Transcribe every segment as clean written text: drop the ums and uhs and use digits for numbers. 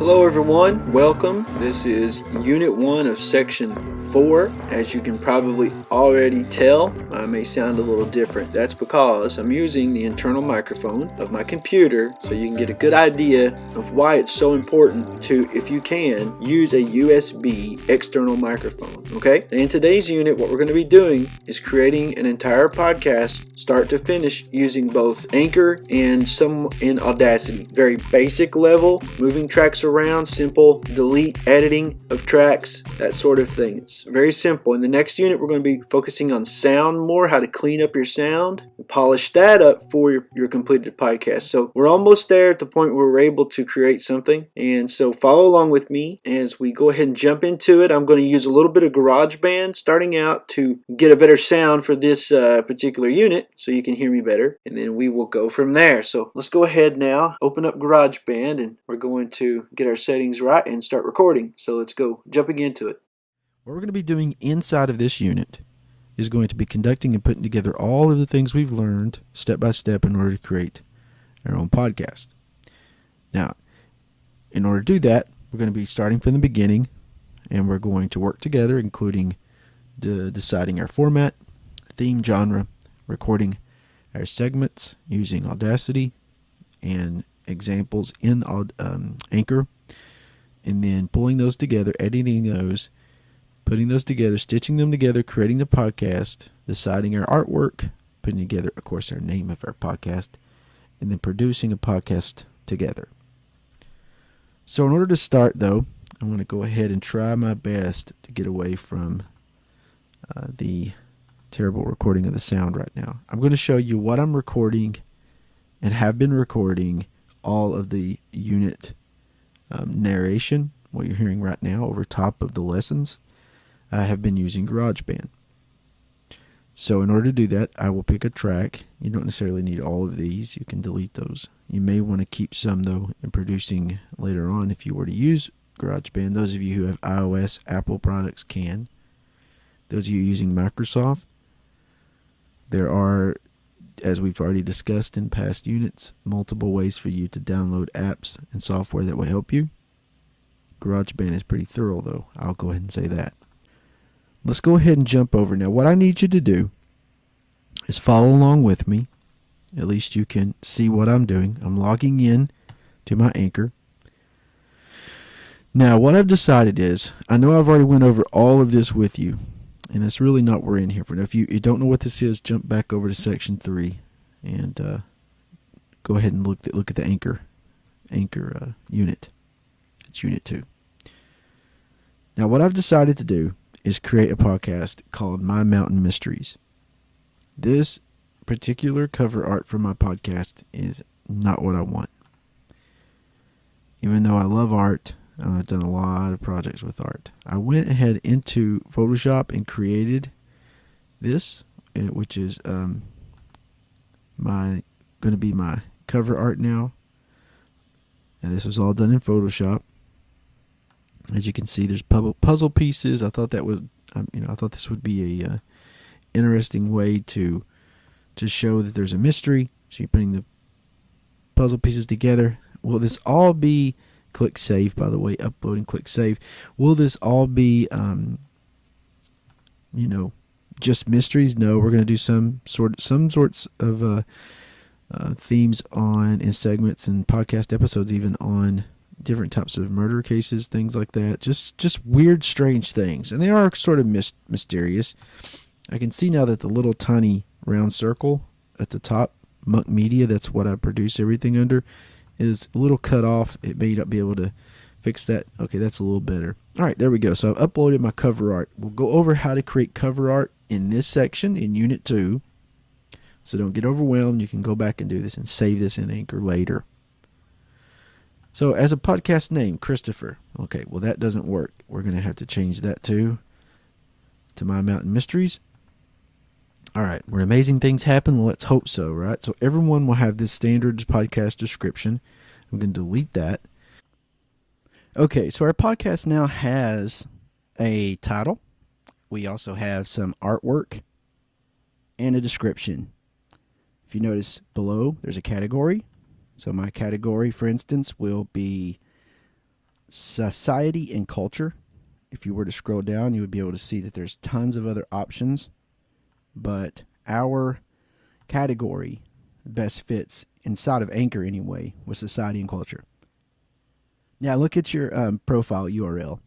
Hello everyone, welcome. This is Unit 1 of Section 4. As you can probably already tell, I may sound a little different. That's because I'm using the internal microphone of my computer so you can get a good idea of why it's so important to, if you can, use a USB external microphone, okay? And in today's unit, what we're going to be doing is creating an entire podcast start to finish using both Anchor and some in Audacity. Very basic level, moving tracks around, simple delete, editing of tracks, that sort of thing. It's very simple. In the next unit, we're going to be focusing on sound more, how to clean up your sound, and polish that up for your completed podcast. So we're almost there at the point where we're able to create something. And so follow along with me as we go ahead and jump into it. I'm going to use a little bit of GarageBand starting out to get a better sound for this particular unit so you can hear me better. And then we will go from there. So let's go ahead now, open up GarageBand, and we're going to get our settings right and start recording. So let's go jumping into it. What we're going to be doing inside of this unit is going to be conducting and putting together all of the things we've learned step by step in order to create our own podcast. Now, in order to do that, we're going to be starting from the beginning, and we're going to work together, including deciding our format, theme, genre, recording our segments using Audacity and examples in Anchor, and then pulling those together, editing those, putting those together, stitching them together, creating the podcast, deciding our artwork, putting together, of course, our name of our podcast, and then producing a podcast together. So in order to start, though, I'm going to go ahead and try my best to get away from the terrible recording of the sound right now. I'm going to show you what I'm recording and have been recording all of the unit narration, what you're hearing right now over top of the lessons. I have been using GarageBand. So in order to do that, I will pick a track. You don't necessarily need all of these. You can delete those. You may want to keep some, though, in producing later on if you were to use GarageBand. Those of you who have iOS, Apple products can. Those of you using Microsoft, there are, as we've already discussed in past units, multiple ways for you to download apps and software that will help you. GarageBand is pretty thorough, though. I'll go ahead and say that. Let's go ahead and jump over. Now, what I need you to do is follow along with me. At least you can see what I'm doing. I'm logging in to my Anchor. Now, what I've decided is, I know I've already went over all of this with you, and that's really not what we're in here for. Now, if you don't know what this is, jump back over to Section 3 and go ahead and look at the Anchor unit. It's Unit 2. Now, what I've decided to do is create a podcast called My Mountain Mysteries. This particular cover art for my podcast is not what I want. Even though I love art, I've done a lot of projects with art. I went ahead into Photoshop and created this, which is going to be my cover art now. And this was all done in Photoshop. As you can see, there's puzzle pieces. I thought this would be a interesting way to show that there's a mystery. So you're putting the puzzle pieces together. Will this all be, click save, by the way, upload and click save. Will this all be, just mysteries? No, we're going to do some sorts of themes on in segments and podcast episodes, even on different types of murder cases, things like that. Just weird, strange things. And they are sort of mysterious. I can see now that the little tiny round circle at the top, Monk Media, that's what I produce everything under, is a little cut off. It may not be able to fix that. Okay, that's a little better. All right, there we go. So I've uploaded my cover art. We'll go over how to create cover art in this section in Unit 2. So don't get overwhelmed. You can go back and do this and save this in Anchor later. So as a podcast name, Christopher. Okay, well that doesn't work. We're going to have to change that to My Mountain Mysteries. All right, where amazing things happen, well, let's hope so, right? So everyone will have this standard podcast description. I'm going to delete that. Okay, so our podcast now has a title. We also have some artwork and a description. If you notice below, there's a category. So my category, for instance, will be society and culture. If you were to scroll down, you would be able to see that there's tons of other options, but our category best fits inside of Anchor anyway with society and culture. Now look at your profile URL.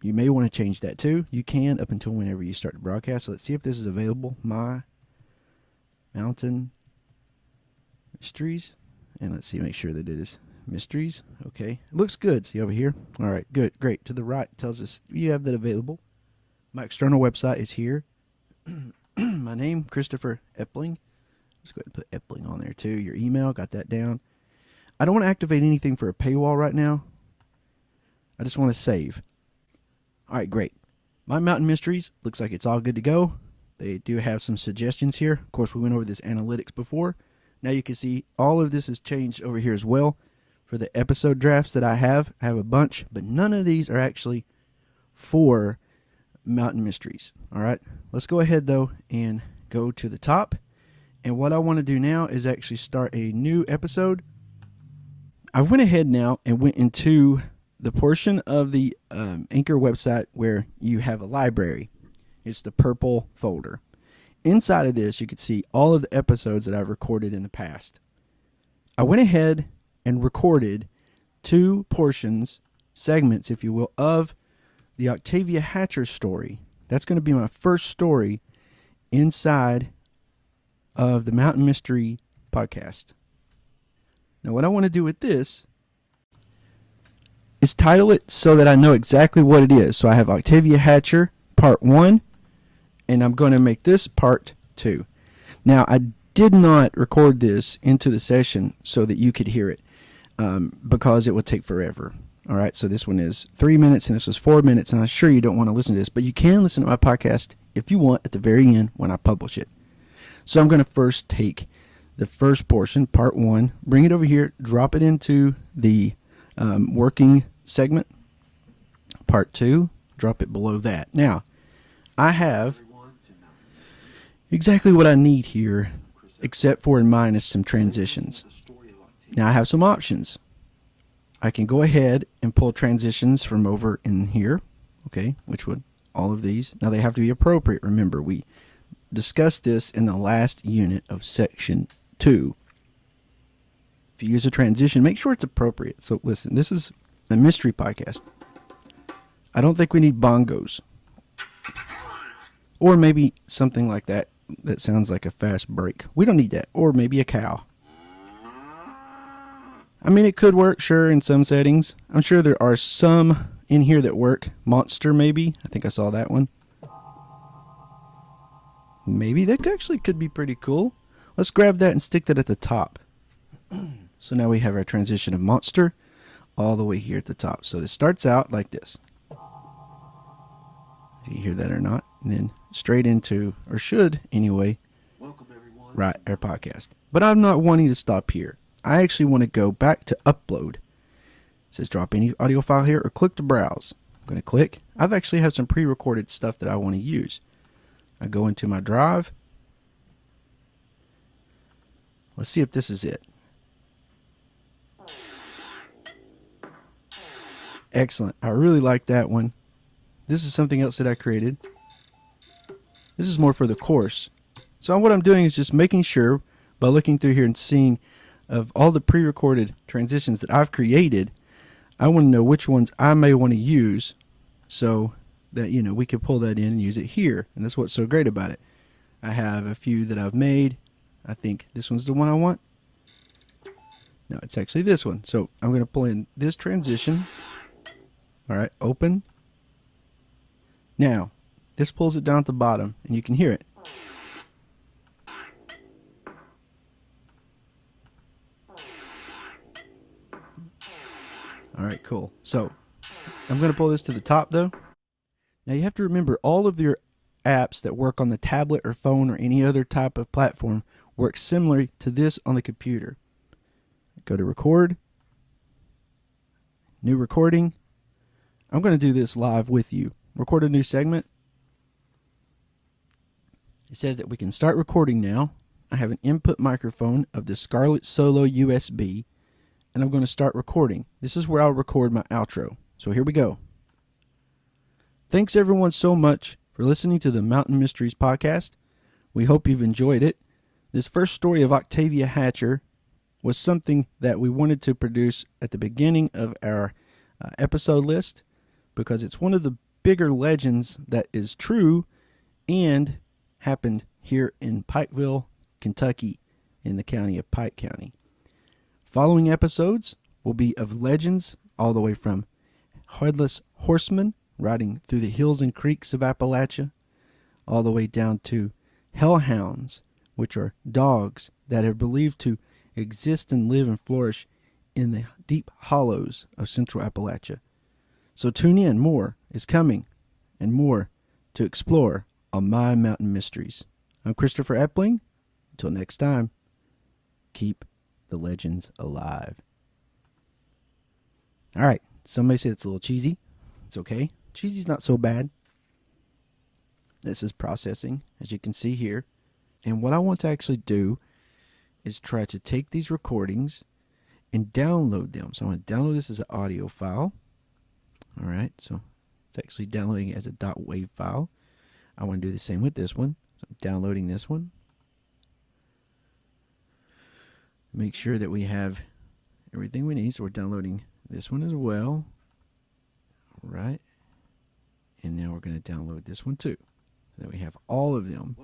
You may want to change that too. You can up until whenever you start to broadcast. So let's see if this is available. My Mountain Mysteries. And let's see, make sure that it is Mysteries. Okay. It looks good. See over here? All right, good. Great. To the right tells us you have that available. My external website is here. My name, Christopher Epling. Let's go ahead and put Epling on there too. Your email, got that down. I don't want to activate anything for a paywall right now. I just want to save. All right, great. My Mountain Mysteries looks like it's all good to go. They do have some suggestions here. Of course, we went over this analytics before. Now you can see all of this has changed over here as well. For the episode drafts that I have a bunch, but none of these are actually for Mountain Mysteries. All right, let's go ahead though and go to the top. And what I want to do now is actually start a new episode. I went ahead now and went into the portion of the Anchor website where you have a library. It's the purple folder. Inside of this, you can see all of the episodes that I've recorded in the past. I went ahead and recorded 2 portions, segments, if you will, of the Octavia Hatcher story. That's going to be my first story inside of the Mountain Mystery podcast. Now, what I want to do with this is title it so that I know exactly what it is. So I have Octavia Hatcher Part 1, and I'm going to make this Part 2. Now, I did not record this into the session so that you could hear it because it would take forever. All right, so this one is 3 minutes and this was 4 minutes, and I'm sure you don't want to listen to this, but you can listen to my podcast if you want at the very end when I publish it. So I'm going to first take the first portion, Part 1, bring it over here, drop it into the working segment. Part 2, drop it below that. Now, I have exactly what I need here, except for and minus some transitions. Now, I have some options. I can go ahead and pull transitions from over in here, okay, which would all of these. Now, they have to be appropriate. Remember, we discussed this in the last unit of section 2. If you use a transition, make sure it's appropriate. So listen, this is a mystery podcast. I don't think we need bongos. Or maybe something like that that sounds like a fast break. We don't need that. Or maybe a cow. I mean, it could work, sure, in some settings. I'm sure there are some in here that work. Monster, maybe. I think I saw that one. Maybe that actually could be pretty cool. Let's grab that and stick that at the top. So now we have our transition of monster all the way here at the top. So this starts out like this. If you hear that or not. And then straight into, or should anyway, welcome everyone, right, our podcast. But I'm not wanting to stop here. I actually want to go back to upload. It says drop any audio file here or click to browse. I'm going to click. I've actually have some pre-recorded stuff that I want to use. I go into my drive. Let's see if this is it. Excellent. I really like that one. This is something else that I created. This is more for the course. So what I'm doing is just making sure by looking through here and seeing of all the pre-recorded transitions that I've created, I want to know which ones I may want to use so that, you know, we can pull that in and use it here. And that's what's so great about it. I have a few that I've made. I think this one's the one I want. No, it's actually this one. So I'm going to pull in this transition. All right, open. Now, this pulls it down at the bottom, and you can hear it. All right, cool. So I'm going to pull this to the top, though. Now, you have to remember all of your apps that work on the tablet or phone or any other type of platform work similar to this on the computer. Go to record. New recording. I'm going to do this live with you. Record a new segment. It says that we can start recording now. I have an input microphone of the Scarlett Solo USB, and I'm going to start recording. This is where I'll record my outro. So here we go. Thanks everyone so much for listening to the Mountain Mysteries podcast. We hope you've enjoyed it. This first story of Octavia Hatcher was something that we wanted to produce at the beginning of our episode list because it's one of the bigger legends that is true and happened here in Pikeville, Kentucky, in the county of Pike County. Following episodes will be of legends all the way from headless horsemen riding through the hills and creeks of Appalachia, all the way down to hellhounds, which are dogs that are believed to exist and live and flourish in the deep hollows of central Appalachia. So tune in, more is coming, and more to explore on My Mountain Mysteries. I'm Christopher Epling. Until next time, keep the legends alive. All right, some may say it's a little cheesy. It's okay. Cheesy's not so bad. This is processing, as you can see here. And what I want to actually do is try to take these recordings and download them. So I'm going to download this as an audio file. All right, so it's actually downloading it as a .wav file. I want to do the same with this one. So I'm downloading this one. Make sure that we have everything we need. So we're downloading this one as well. All right. And now we're going to download this one too. So that we have all of them.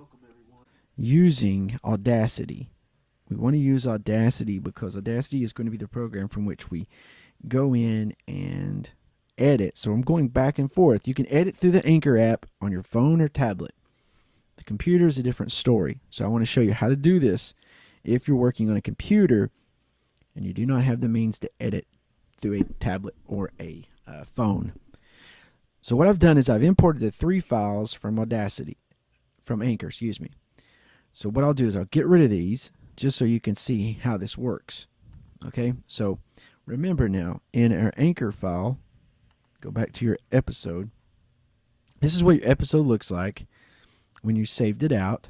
Using Audacity. We want to use Audacity because Audacity is going to be the program from which we go in and edit. So I'm going back and forth. You can edit through the Anchor app on your phone or tablet. The computer is a different story. So I want to show you how to do this if you're working on a computer and you do not have the means to edit through a tablet or a phone. So what I've done is I've imported the 3 files from Anchor, So what I'll do is I'll get rid of these just so you can see how this works. Okay, so remember now, in our Anchor file, go back to your episode. This is what your episode looks like when you saved it out.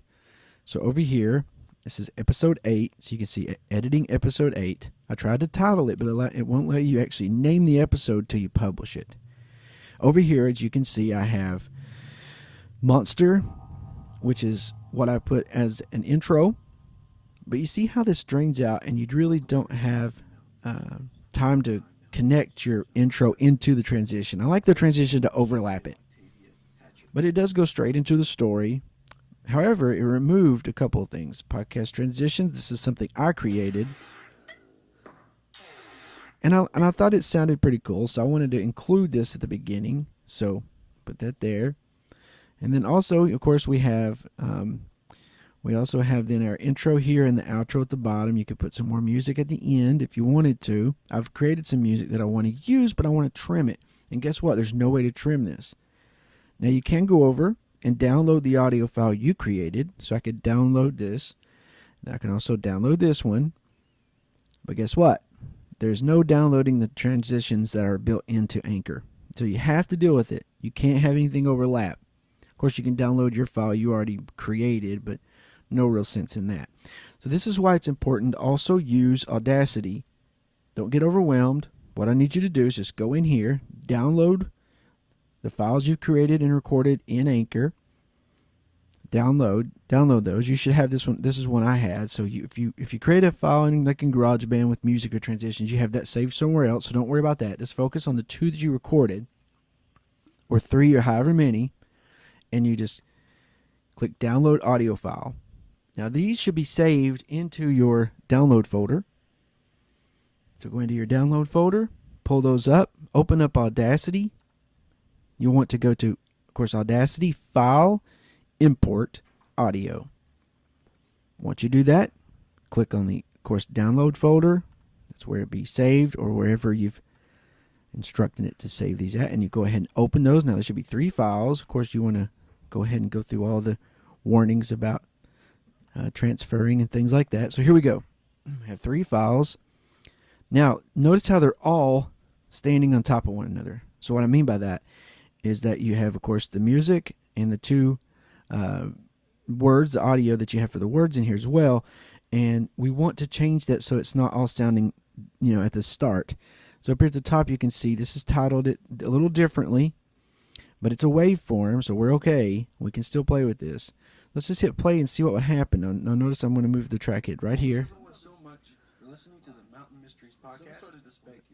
So over here, this is episode 8, so you can see editing episode 8. I tried to title it, but it won't let you actually name the episode till you publish it. Over here, as you can see, I have Monster, which is what I put as an intro. But you see how this drains out, and you really don't have time to connect your intro into the transition. I like the transition to overlap it. But it does go straight into the story. However, it removed a couple of things. Podcast transitions, this is something I created. And I thought it sounded pretty cool, so I wanted to include this at the beginning. So put that there. And then also, of course, we also have then our intro here and the outro at the bottom. You could put some more music at the end if you wanted to. I've created some music that I want to use, but I want to trim it. And guess what? There's no way to trim this. Now you can go over and download the audio file you created. So I could download this. And I can also download this one. But guess what? There's no downloading the transitions that are built into Anchor. So you have to deal with it. You can't have anything overlap. Of course, you can download your file you already created, but no real sense in that. So this is why it's important to also use Audacity. Don't get overwhelmed. What I need you to do is just go in here, download the files you've created and recorded in Anchor. Download those. You should have this one. This is one I had. So if you create a file in GarageBand with music or transitions, you have that saved somewhere else. So don't worry about that. Just focus on the 2 that you recorded, or 3, or however many, and you just click Download Audio File. Now these should be saved into your download folder. So go into your download folder, pull those up, open up Audacity. You'll want to go to, of course, Audacity, File, Import Audio. Once you do that, click on the, of course, download folder. That's where it be saved, or wherever you've instructed it to save these at. And you go ahead and open those. Now there should be 3 files. Of course, you want to go ahead and go through all the warnings about transferring and things like that. So here we go. I have 3 files. Now, notice how they're all standing on top of one another. So what I mean by that is that you have, of course, the music and the 2 words, the audio that you have for the words in here as well. And we want to change that so it's not all sounding, at the start. So up here at the top you can see this is titled it a little differently, but it's a waveform, so we're okay. We can still play with this. Let's just hit play and see what would happen. Now notice I'm going to move the track head right here.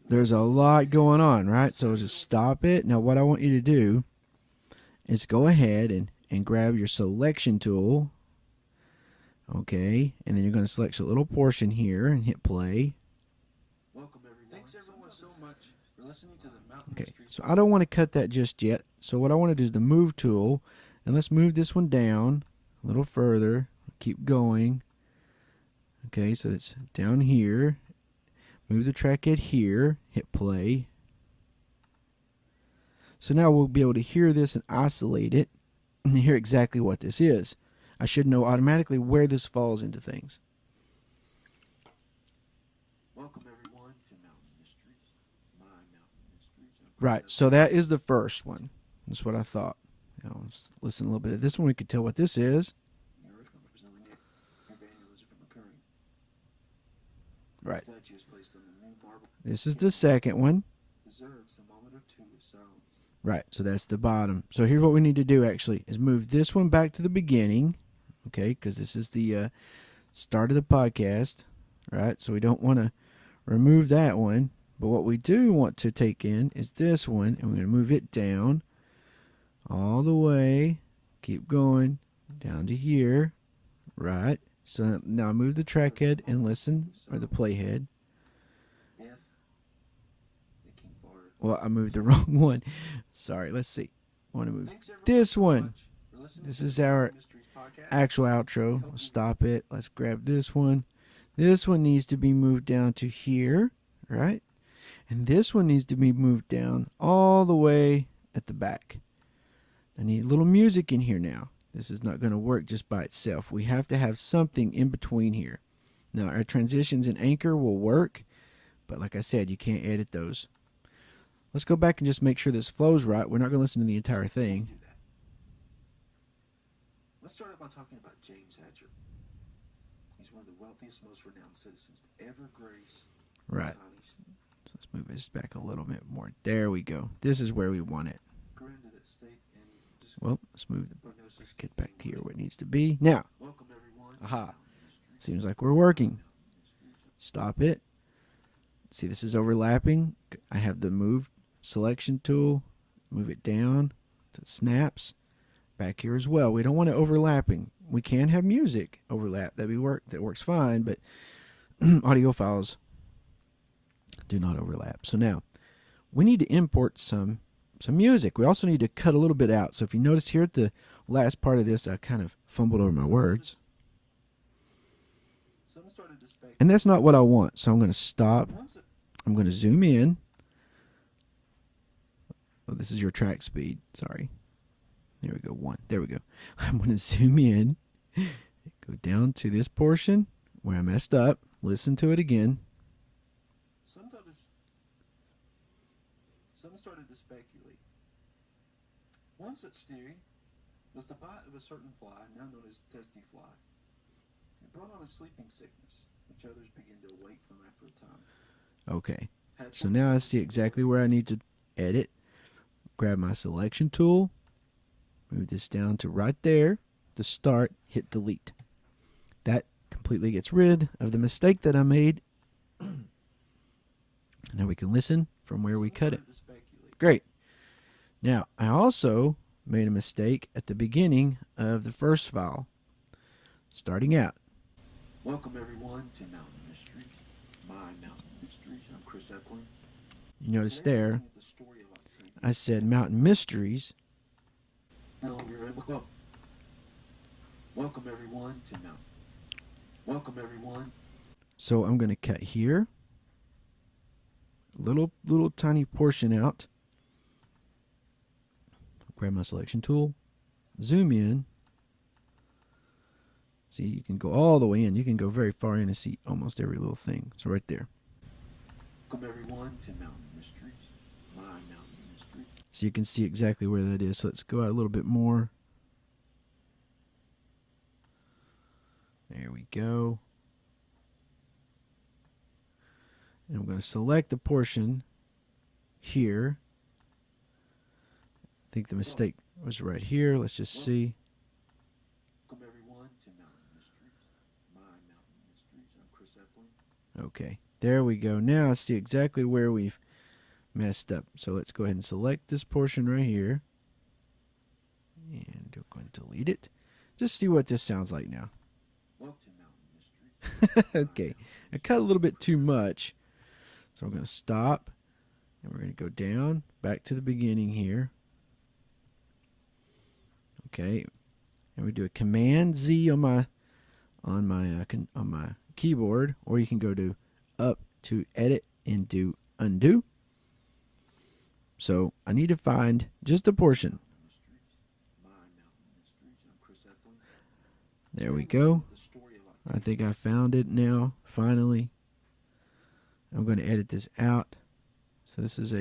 There's a lot going on, right? So just stop it. Now what I want you to do is go ahead and grab your selection tool. Okay, and then you're going to select a little portion here and hit play. Welcome everyone. Thanks everyone so much for listening to the Mountain Okay, Mysteries. so I don't want to cut that just yet. So what I want to do is the move tool, and let's move this one down a little further. Keep going. Okay, so it's down here. Move the track head here. Hit play. So now we'll be able to hear this and isolate it and hear exactly what this is. I should know automatically where this falls into things. Welcome everyone to Mountain Mysteries. My Mountain Mysteries. Right, so that is the first one. That's what I thought. Now, let's listen a little bit of this one. We can tell what this is. Representing evangelism from occurring. Right. The statue is placed on the new marble. This is the second one. Deserves a moment or two of silence. Right, so that's the bottom. So here's what we need to do actually is move this one back to the beginning. Okay, because this is the start of the podcast. Right, so we don't want to remove that one. But what we do want to take in is this one, and we're going to move it down all the way. Keep going down to here. Right, so now move the track head and listen, or the play head. Death. The King Fart. Well, I moved the wrong one. Sorry, let's see. I want to move Thanks everyone this so one. much for listening This to is the our Mountain Mysteries podcast. actual outro. We'll stop it. Let's grab this one. This one needs to be moved down to here, right? And this one needs to be moved down all the way at the back. I need a little music in here now. This is not going to work just by itself. We have to have something in between here. Now, our transitions in Anchor will work, but like I said, you can't edit those. Let's go back and just make sure this flows right. We're not going to listen to the entire thing. Do that. Let's start out by talking about James Hatcher. He's one of the wealthiest, most renowned citizens to ever grace Right. the colonies. So let's move this back a little bit more. There we go. This is where we want it. Granted that state and just Well, let's move the prognosis get back here where it needs to be. Now, Welcome everyone. to Aha. Mountain Mysteries. seems like we're working. Mountain Mysteries. Stop it. See, this is overlapping. I have the move selection tool. Move it down to snaps. Back here as well. We don't want it overlapping. We can have music overlap. That works fine, but audio files do not overlap. So now we need to import some music. We also need to cut a little bit out. So if you notice here at the last part of this, I kind of fumbled over my words. Some started to speculate. And that's not what I want. So I'm going to stop. Once it- I'm going to zoom in. Oh, this is your track speed. Sorry. There we go. 1. There we go. I'm going to zoom in. Go down to this portion where I messed up. Listen to it again. Some started to speculate. One such theory was the bite of a certain fly, now known as the testy fly. It brought on a sleeping sickness, which others began to awake from after a time. Okay. Hatcher So was now I one see of the exactly where I need to edit. Grab my selection tool. Move this down to right there. To start, hit delete. That completely gets rid of the mistake that I made. Now we can listen from where we Some cut it. started to speculate. Great. Now, I also made a mistake at the beginning of the first file. Starting out. Welcome everyone to Mountain Mysteries. My Mountain Mysteries. I'm Chris Epling. You notice Today we're there, looking at the story about Tate. I said Mountain Mysteries. No, you're in. Welcome everyone to Mountain. Welcome everyone. So I'm going to cut here. Little tiny portion out. Grab my selection tool. Zoom in. See, you can go all the way in. You can go very far in and see almost every little thing. So right there. Welcome everyone to Mountain Mysteries. My Mountain Mystery. So you can see exactly where that is. So let's go out a little bit more. There we go. And I'm going to select the portion here. I think the mistake was right here. Let's just see. Welcome everyone to Mountain Mysteries. My Mountain Mysteries. I'm Chris Epling. Okay, there we go. Now I see exactly where we've messed up. So let's go ahead and select this portion right here. And go ahead and delete it. Just see what this sounds like now. Welcome to Mountain Mysteries. Okay, I cut a little bit too much. So I'm going to stop. And we're going to go down, back to the beginning here. Okay, and we do a Command Z on my keyboard, or you can go to up to edit and do undo. So I need to find just a portion. My Mountain Mysteries. I'm Chris Epling. There we go. The story of I think I found it now, finally. I'm going to edit this out. So this is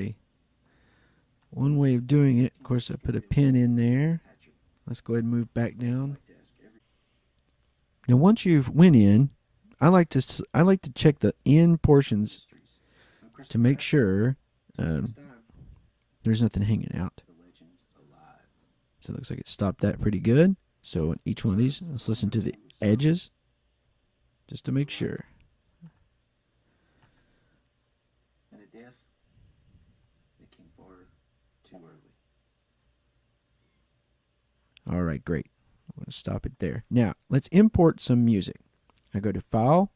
one way of doing it. Of course, I put a pin in there. Hatchet. Let's go ahead and move back down. To ask every Now, once you've went in, I like to check the end portions mysteries. I'm Chris to make Epling. sure Next time, there's nothing hanging out. the legends alive. So it looks like it stopped that pretty good. So in each one of these, let's listen to the edges just to make sure. And a death that came far too early. All right, great. I'm going to stop it there. Now, let's import some music. I go to File,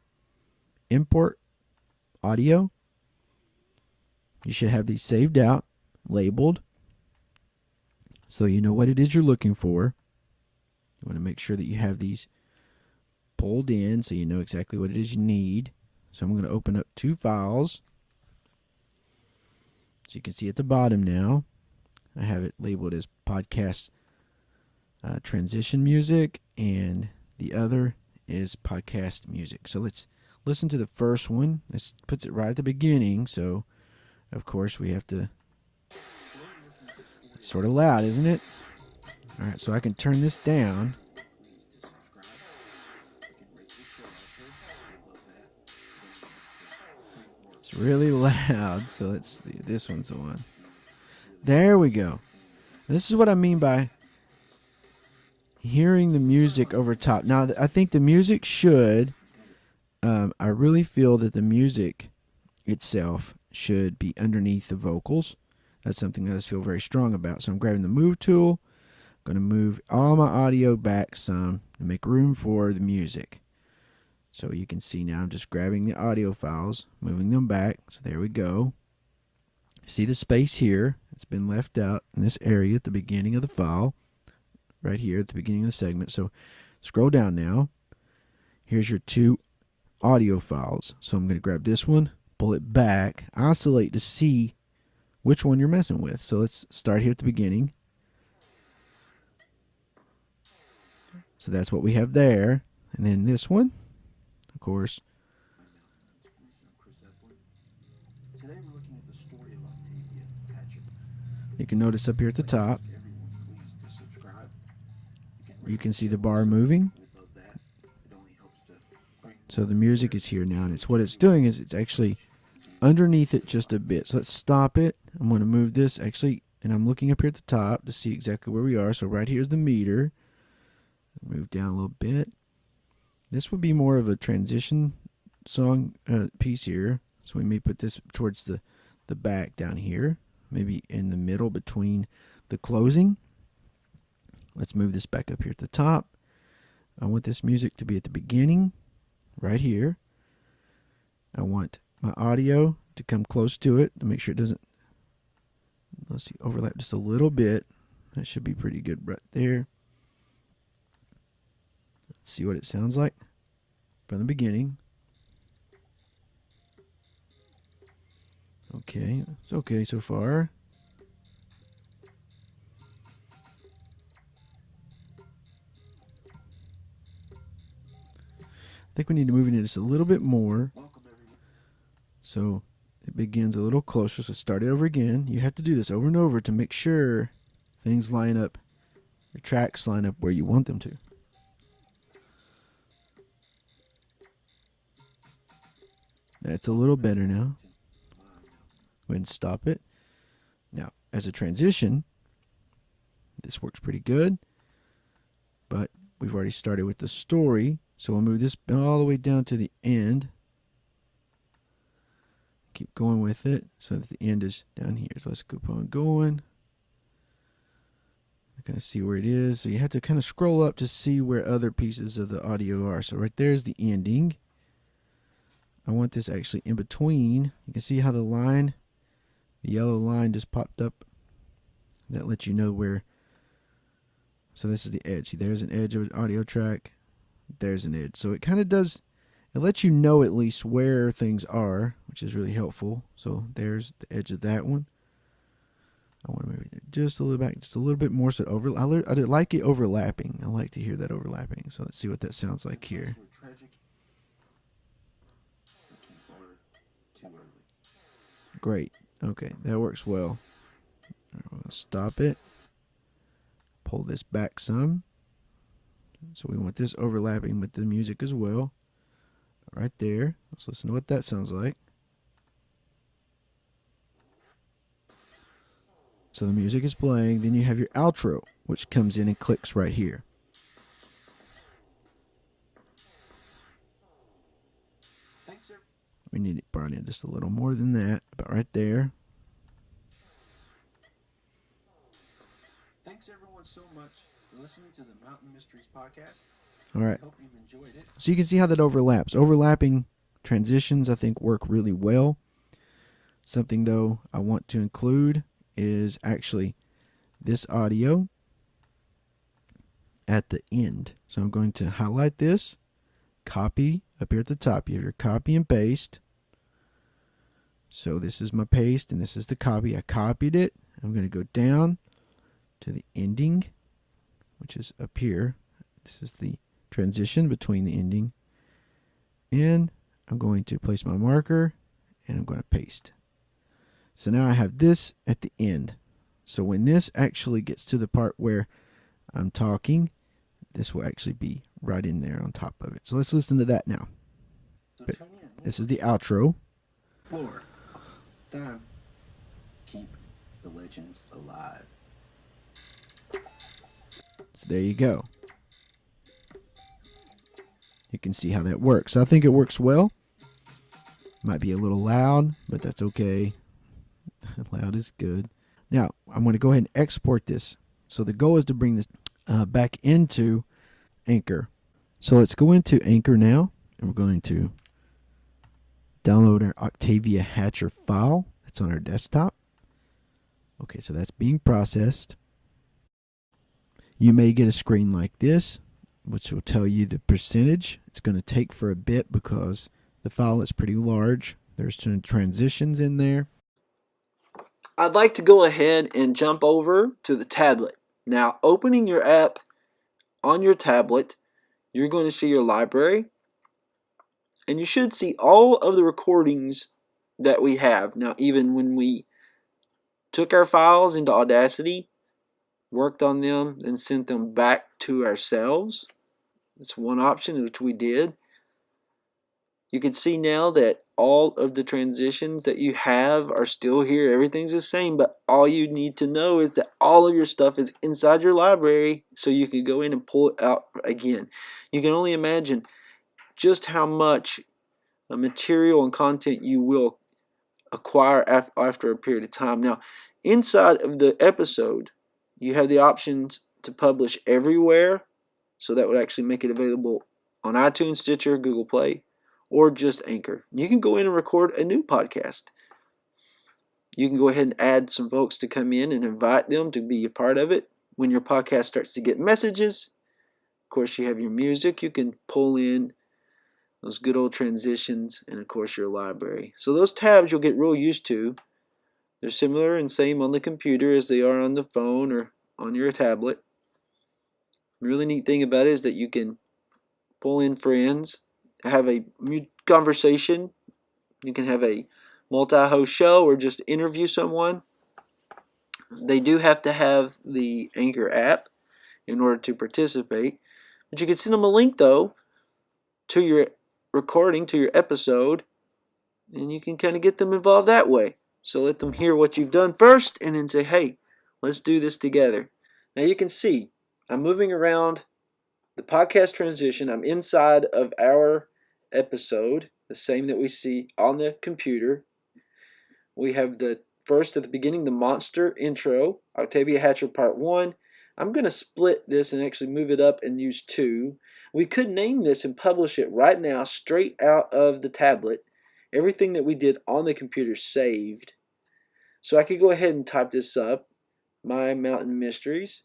Import, Audio. You should have these saved out, labeled, so you know what it is you're looking for. You want to make sure that you have these pulled in so you know exactly what it is you need. So I'm going to open up two files. So you can see at the bottom now, I have it labeled as podcast transition music, and the other is podcast music. So let's listen to the first one. This puts it right at the beginning, so of course we have to. It's sort of loud, isn't it? All right, so I can turn this down. It's really loud, so let's see. This one's the one. There we go. This is what I mean by hearing the music over top. Now, I think the music should, I really feel that the music itself should be underneath the vocals. That's something that I just feel very strong about. So I'm grabbing the move tool. I'm going to move all my audio back some to make room for the music. So you can see now I'm just grabbing the audio files, moving them back. So there we go. See the space here? It's been left out in this area at the beginning of the file. Right here at the beginning of the segment. So scroll down now. Here's your two audio files. So I'm going to grab this one, pull it back, oscillate to see which one you're messing with. So let's start here at the beginning. So that's what we have there. And then this one, of course. Today we're looking at the story of Octavia Patchett. You can notice up here at the top, Everyone, please to subscribe. you can see the bar moving. We love that. It only helps to bring So the music is here now, and it's what it's doing is it's actually underneath it just a bit. So let's stop it. I'm going to move this actually, and I'm looking up here at the top to see exactly where we are. So right here's the meter. Move down a little bit. This would be more of a transition song piece here. So we may put this towards the back down here, maybe in the middle between the closing. Let's move this back up here at the top. I want this music to be at the beginning, right here. I want my audio to come close to it to make sure it doesn't, let's see, overlap just a little bit. That should be pretty good right there. Let's see what it sounds like from the beginning. Okay, it's okay so far. I think we need to move it in just a little bit more welcome everyone. so it begins a little closer. So start it over again. You have to do this over and over to make sure things line up, your tracks line up where you want them to. That's a little better now. Go ahead and stop it. as a transition, this works pretty good. But we've already started with the story, so we'll move this all the way down to the end. Keep going with it so that the end is down here. So let's keep on going. Kind of see where it is. So you have to kind of scroll up to see where other pieces of the audio are. So right there's the ending. I want this actually in between. You can see how the line, the yellow line just popped up. That lets you know where. So this is the edge. See, there's an edge of an audio track. There's an edge. So it kind of does, it lets you know at least where things are, which is really helpful. So there's the edge of that one. I want to move it just a little back, just a little bit more. So I like it overlapping. I like to hear that overlapping. So let's see what that sounds like here. Great. Okay, that works well. We'll stop it. Pull this back some. So we want this overlapping with the music as well. Right there. Let's listen to what that sounds like. So the music is playing. Then you have your outro, which comes in and clicks right here. Thanks, sir. We need it brought in just a little more than that, about right there. Thanks, everyone, so much for listening to the Mountain Mysteries podcast. All right. I hope you've enjoyed it. So you can see how that overlaps. Overlapping transitions, I think, work really well. Something, though, I want to include is actually this audio at the end. So I'm going to highlight this, copy up here at the top. You have your copy and paste. So this is my paste and this is the copy. I copied it. I'm going to go down to the ending, which is up here. This is the transition between the ending. And I'm going to place my marker and I'm going to paste. So now I have this at the end. So when this actually gets to the part where I'm talking, this will actually be right in there on top of it. So let's listen to that now. So But tune in. this is the outro. Explore. Time. Keep the legends alive. So there you go. You can see how that works. I think it works well. Might be a little loud, but that's okay. Loud is good. Now, I'm going to go ahead and export this. So the goal is to bring this back into Anchor. So let's go into Anchor now, and we're going to download our Octavia Hatcher file that's on our desktop. Okay, so that's being processed. You may get a screen like this, which will tell you the percentage. It's going to take for a bit because the file is pretty large. There's some transitions in there. I'd like to go ahead and jump over to the tablet. Now, opening your app on your tablet, you're going to see your library, and you should see all of the recordings that we have. Now, even when we took our files into Audacity, worked on them, and sent them back to ourselves, that's one option, which we did. You can see now that all of the transitions that you have are still here. Everything's the same, but all you need to know is that all of your stuff is inside your library, so you can go in and pull it out again. You can only imagine just how much material and content you will acquire after a period of time. Now, inside of the episode, you have the options to publish everywhere, so that would actually make it available on iTunes, Stitcher, Google Play, or just Anchor. You can go in and record a new podcast. You can go ahead and add some folks to come in and invite them to be a part of it. When your podcast starts to get messages, of course you have your music. You can pull in those good old transitions and of course your library. So those tabs you'll get real used to. They're similar and same on the computer as they are on the phone or on your tablet. The really neat thing about it is that you can pull in friends, have a conversation. You can have a multi-host show or just interview someone. They do have to have the Anchor app in order to participate. But you can send them a link, though, to your recording, to your episode, and you can kind of get them involved that way. So let them hear what you've done first and then say, hey, let's do this together. Now you can see I'm moving around the podcast transition. I'm inside of our episode, the same that we see on the computer. We have the first at the beginning, the monster intro, Octavia Hatcher Part 1. I'm going to split this and actually move it up and use 2. We could name this and publish it right now straight out of the tablet. Everything that we did on the computer saved. So I could go ahead and type this up, My Mountain Mysteries.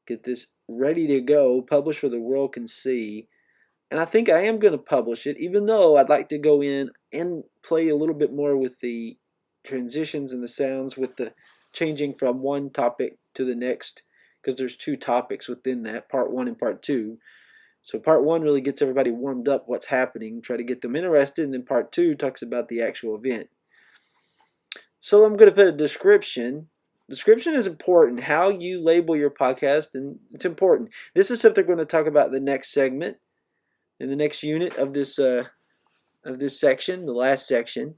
Get this ready to go, publish where the world can see. And I think I am going to publish it, even though I'd like to go in and play a little bit more with the transitions and the sounds, with the changing from one topic to the next, because there's 2 topics within that, part 1 and part 2. So part 1 really gets everybody warmed up what's happening, try to get them interested, and then part 2 talks about the actual event. So I'm going to put a description. Description is important. How you label your podcast, and it's important. This is something we're going to talk about in the next segment, in the next unit of this section, the last section.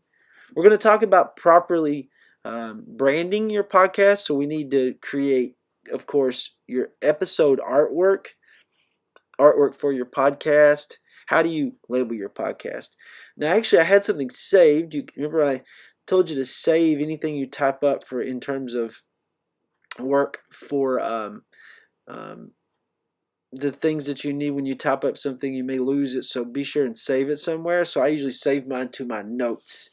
We're going to talk about properly branding your podcast. So we need to create, of course, your episode artwork for your podcast. How do you label your podcast? Now, actually, I had something saved. You remember I told you to save anything you type up for in terms of work for the things that you need when you type up something. You may lose it, so be sure and save it somewhere. So I usually save mine to my notes.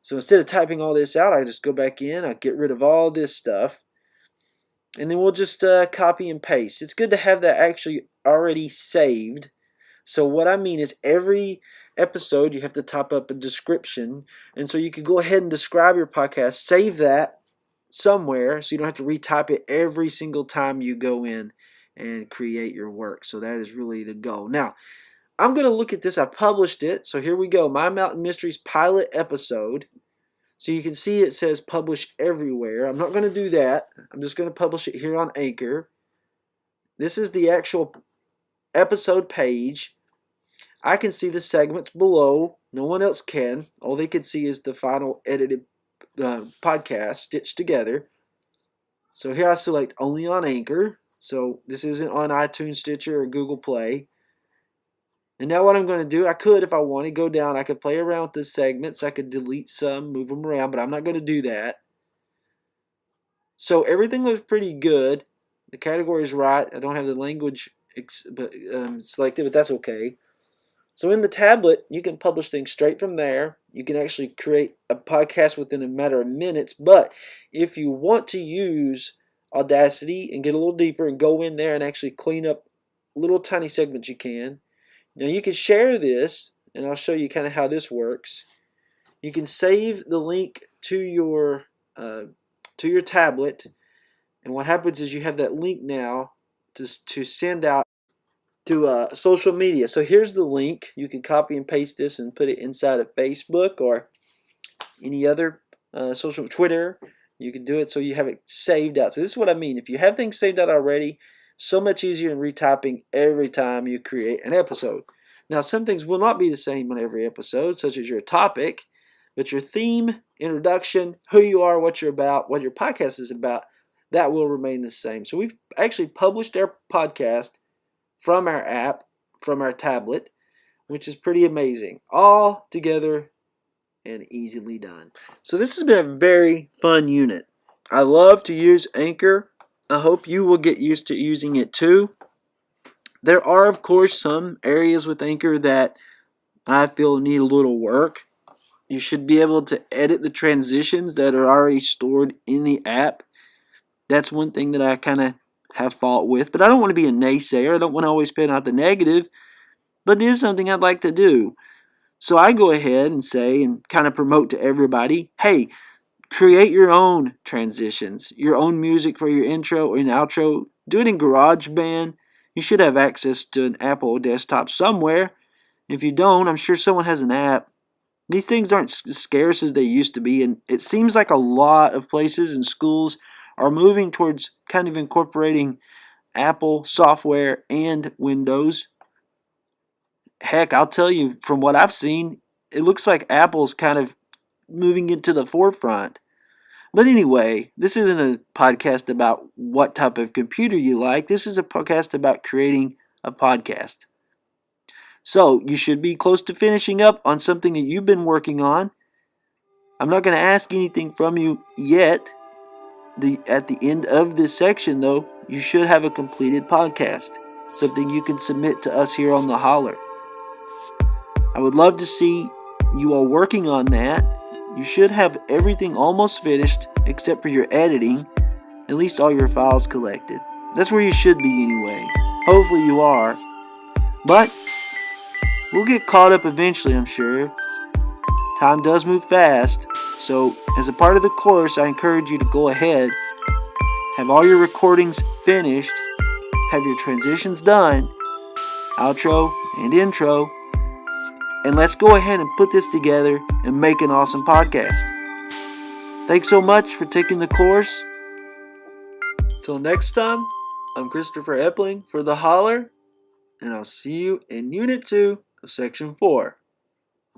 So instead of typing all this out, I just go back in, I get rid of all this stuff, and then we'll just copy and paste. It's good to have that actually already saved. So what I mean is every episode you have to type up a description, and so you could go ahead and describe your podcast, save that somewhere so you don't have to retype it every single time you go in and create your work. So that is really the goal. Now, I'm going to look at this. I published it. So here we go. My Mountain Mysteries pilot episode. So you can see it says publish everywhere. I'm not going to do that. I'm just going to publish it here on Anchor. This is the actual episode page. I can see the segments below. No one else can. All they can see is the final edited podcast stitched together. So here I select only on Anchor. So this isn't on iTunes, Stitcher, or Google Play. And now what I'm going to do, I could, if I want to, go down. I could play around with the segments. I could delete some, move them around, but I'm not going to do that. So everything looks pretty good. The category is right. I don't have the language selected, but that's okay. So in the tablet, you can publish things straight from there. You can actually create a podcast within a matter of minutes. But if you want to use Audacity and get a little deeper and go in there and actually clean up little tiny segments, you can. Now you can share this, and I'll show you kind of how this works. You can save the link to your tablet, and what happens is you have that link now to send out to social media. So here's the link. You can copy and paste this and put it inside of Facebook or any other social, Twitter. You can do it so you have it saved out. So this is what I mean. If you have things saved out already, so much easier than retyping every time you create an episode. Now, some things will not be the same on every episode, such as your topic, but your theme, introduction, who you are, what you're about, what your podcast is about, that will remain the same. So we've actually published our podcast from our app, from our tablet, which is pretty amazing. All together and easily done. So this has been a very fun unit. I love to use Anchor. I hope you will get used to using it too. There are, of course, some areas with Anchor that I feel need a little work. You should be able to edit the transitions that are already stored in the app. That's one thing that I kind of have fault with. But I don't want to be a naysayer. I don't want to always point out the negative. But it is something I'd like to do. So I go ahead and say and kind of promote to everybody, hey, create your own transitions, your own music for your intro and outro. Do it in GarageBand. You should have access to an Apple desktop somewhere. If you don't, I'm sure someone has an app. These things aren't as scarce as they used to be, and it seems like a lot of places and schools are moving towards kind of incorporating Apple software and Windows. Heck, I'll tell you, from what I've seen, it looks like Apple's kind of moving it to the forefront. But anyway, this isn't a podcast about what type of computer you like. This is a podcast about creating a podcast. So you should be close to finishing up on something that you've been working on. I'm not going to ask anything from you yet. At the end of this section, though, you should have a completed podcast, something you can submit to us here on The Holler. I would love to see you all working on that. You should have everything almost finished, except for your editing, at least all your files collected. That's where you should be anyway. Hopefully you are. But we'll get caught up eventually, I'm sure. Time does move fast, so as a part of the course, I encourage you to go ahead, have all your recordings finished, have your transitions done, outro and intro, and let's go ahead and put this together and make an awesome podcast. Thanks so much for taking the course. Till next time, I'm Christopher Epling for The Holler, and I'll see you in Unit 2 of Section 4.